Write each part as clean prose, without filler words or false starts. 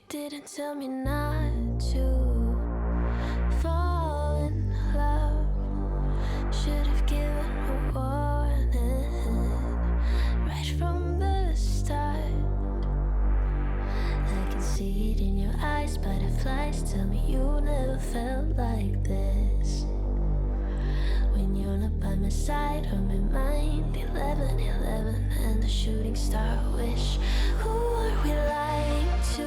didn't tell me not to fall in love. Should have given a warning right from the start. I can see it in your eyes, butterflies. Tell me you never felt like this. When you're not by my side, on my mind. 11:11 and the shooting star wish. Who are we lying to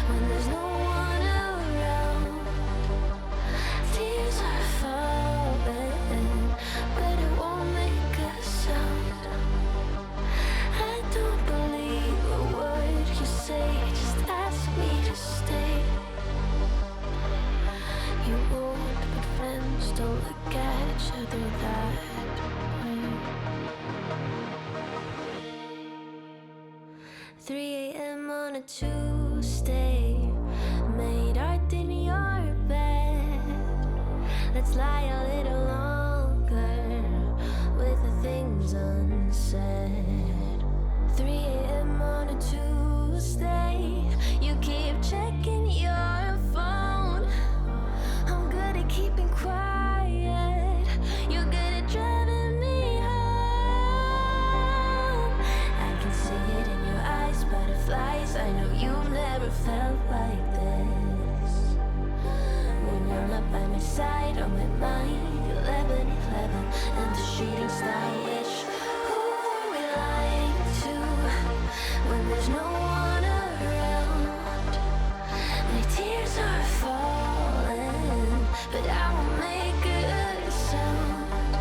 when there's no one around? Tears are falling, but it won't make a sound. I don't believe a word you say, just ask me to stay. You won't, but friends don't look at each other that way. 3 a.m. on a Tuesday, made art in your bed. Let's lie a little longer with the things unsaid. 3 a.m. on a Tuesday, you keep checking your phone. I'm good at keeping quiet, you're good at driving me home. I can see it in your eyes, butterflies. I know you've never felt like this. When you're not by my side, on my mind. 11:11 and the shooting star wish. Who are we lying to when there's no one around? My tears are falling, but I won't make a sound.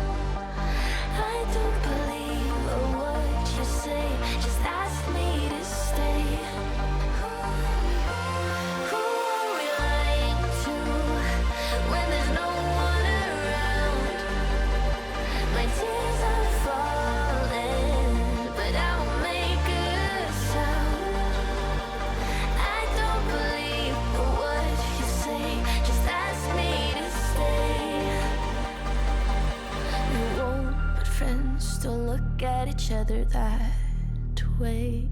I don't believe a word you say, just ask me to stay. Who are we lying to when there's no one around? My tears are falling, but I won't make a sound. I don't believe a word you say, just ask me to stay. You won't, but friends don't look at each other that way.